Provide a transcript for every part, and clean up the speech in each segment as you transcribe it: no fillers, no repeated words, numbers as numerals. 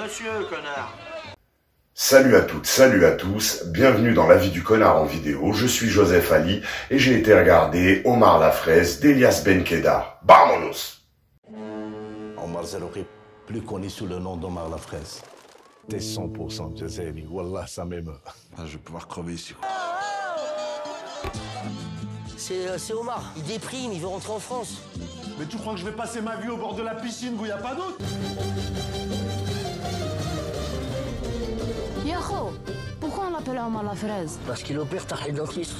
monsieur, connard. Salut à toutes, salut à tous, bienvenue dans La vie du connard en vidéo, je suis Joseph Ali et j'ai été regarder Omar la fraise d'Elias Benkedar. Vamonos! Omar Zerouki, plus connu sous le nom d'Omar la fraise. T'es 100% Jazeli, Wallah, ça m'émeut. Ah, je vais pouvoir crever ici. C'est Omar, il déprime, il veut rentrer en France. Mais tu crois que je vais passer ma vie au bord de la piscine où il n'y a pas d'eau? Yaho, pourquoi on l'appelle Omar la fraise? Parce qu'il opère ta dentiste.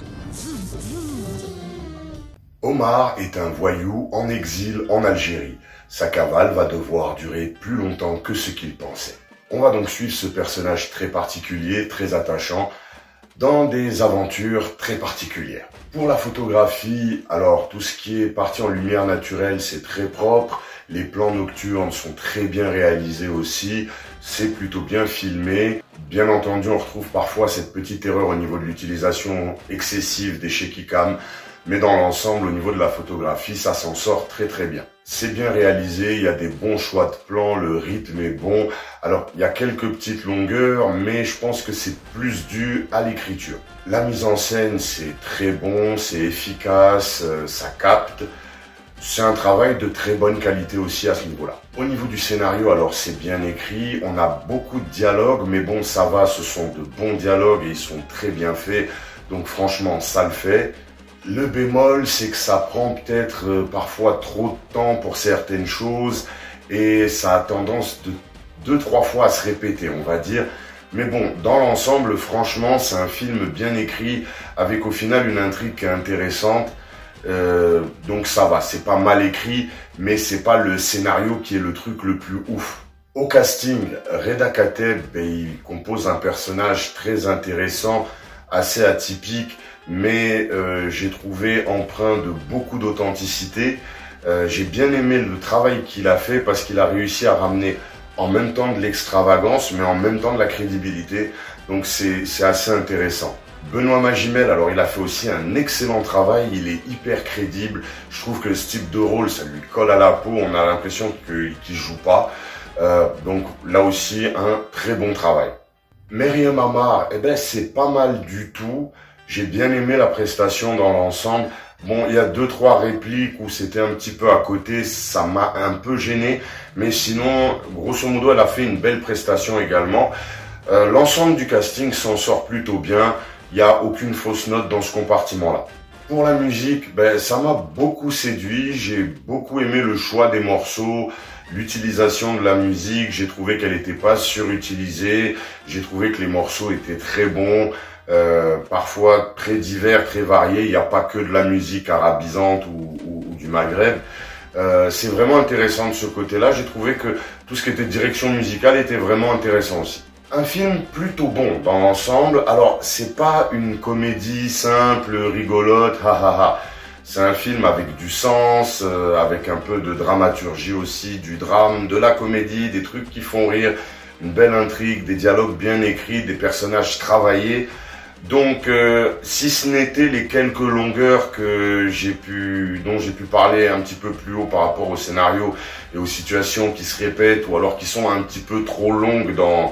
Omar est un voyou en exil en Algérie. Sa cavale va devoir durer plus longtemps que ce qu'il pensait. On va donc suivre ce personnage très particulier, très attachant, dans des aventures très particulières. Pour la photographie, alors tout ce qui est parti en lumière naturelle, c'est très propre. Les plans nocturnes sont très bien réalisés aussi. C'est plutôt bien filmé. Bien entendu, on retrouve parfois cette petite erreur au niveau de l'utilisation excessive des shaky cam. Mais dans l'ensemble, au niveau de la photographie, ça s'en sort très très bien. C'est bien réalisé, il y a des bons choix de plans, le rythme est bon. Alors, il y a quelques petites longueurs, mais je pense que c'est plus dû à l'écriture. La mise en scène, c'est très bon, c'est efficace, ça capte. C'est un travail de très bonne qualité aussi à ce niveau-là. Au niveau du scénario, alors c'est bien écrit, on a beaucoup de dialogues, mais bon, ça va, ce sont de bons dialogues et ils sont très bien faits. Donc franchement, ça le fait. Le bémol, c'est que ça prend peut-être parfois trop de temps pour certaines choses et ça a tendance de 2-3 fois à se répéter, on va dire. Mais bon, dans l'ensemble, franchement, c'est un film bien écrit avec au final une intrigue qui est intéressante. Donc ça va, c'est pas mal écrit, mais c'est pas le scénario qui est le truc le plus ouf. Au casting, Reda Kateb, il compose un personnage très intéressant, assez atypique, mais j'ai trouvé empreint de beaucoup d'authenticité. J'ai bien aimé le travail qu'il a fait parce qu'il a réussi à ramener en même temps de l'extravagance, mais en même temps de la crédibilité. Donc c'est assez intéressant. Benoît Magimel, alors il a fait aussi un excellent travail, il est hyper crédible. Je trouve que ce type de rôle, ça lui colle à la peau, on a l'impression qu'il joue pas. Donc là aussi, un très bon travail. Meriem Amar, c'est pas mal du tout. J'ai bien aimé la prestation dans l'ensemble. Bon, il y a 2-3 répliques où c'était un petit peu à côté, ça m'a un peu gêné. Mais sinon, grosso modo, elle a fait une belle prestation également. L'ensemble du casting s'en sort plutôt bien. Il n'y a aucune fausse note dans ce compartiment-là. Pour la musique, ça m'a beaucoup séduit. J'ai beaucoup aimé le choix des morceaux, l'utilisation de la musique. J'ai trouvé qu'elle n'était pas surutilisée. J'ai trouvé que les morceaux étaient très bons. Parfois très divers, très variés. Il n'y a pas que de la musique arabisante ou du Maghreb. C'est vraiment intéressant de ce côté-là. J'ai trouvé que tout ce qui était direction musicale était vraiment intéressant aussi. Un film plutôt bon dans l'ensemble. Alors, c'est pas une comédie simple, rigolote, C'est un film avec du sens, avec un peu de dramaturgie aussi, du drame, de la comédie, des trucs qui font rire, une belle intrigue, des dialogues bien écrits, des personnages travaillés. Donc, si ce n'était les quelques longueurs dont j'ai pu parler un petit peu plus haut par rapport au scénario et aux situations qui se répètent ou alors qui sont un petit peu trop longues dans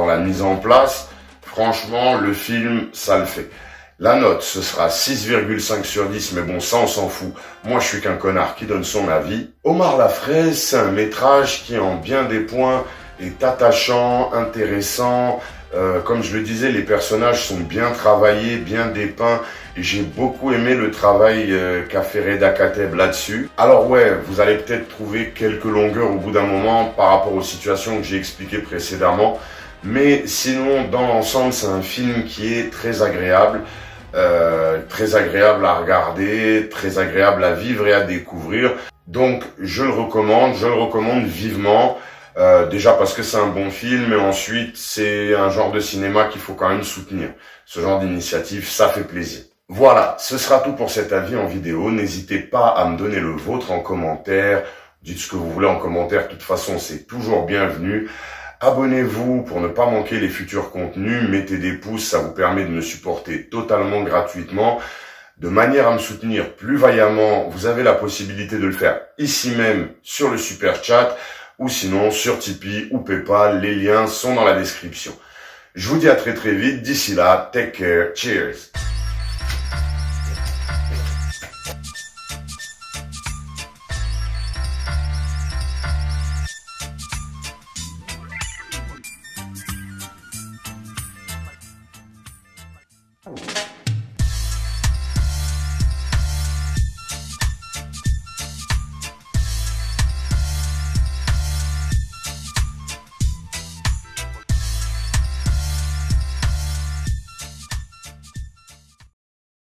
la mise en place, franchement, le film, ça le fait. La note, ce sera 6,5 sur 10, mais bon, ça, on s'en fout. Moi, je suis qu'un connard qui donne son avis. Omar la fraise, c'est un métrage qui, en bien des points, est attachant, intéressant. Comme je le disais, les personnages sont bien travaillés, bien dépeints. Et j'ai beaucoup aimé le travail qu'a fait Reda Kateb là-dessus. Alors ouais, vous allez peut-être trouver quelques longueurs au bout d'un moment par rapport aux situations que j'ai expliquées précédemment. Mais sinon, dans l'ensemble, c'est un film qui est très agréable à regarder, très agréable à vivre et à découvrir. Donc, je le recommande vivement. Déjà parce que c'est un bon film, et ensuite, c'est un genre de cinéma qu'il faut quand même soutenir. Ce genre d'initiative, ça fait plaisir. Voilà, ce sera tout pour cet avis en vidéo. N'hésitez pas à me donner le vôtre en commentaire. Dites ce que vous voulez en commentaire, de toute façon, c'est toujours bienvenu. Abonnez-vous pour ne pas manquer les futurs contenus. Mettez des pouces, ça vous permet de me supporter totalement gratuitement. De manière à me soutenir plus vaillamment, vous avez la possibilité de le faire ici même sur le super chat. ou sinon sur Tipeee ou PayPal, les liens sont dans la description. Je vous dis à très vite, d'ici là, take care, cheers.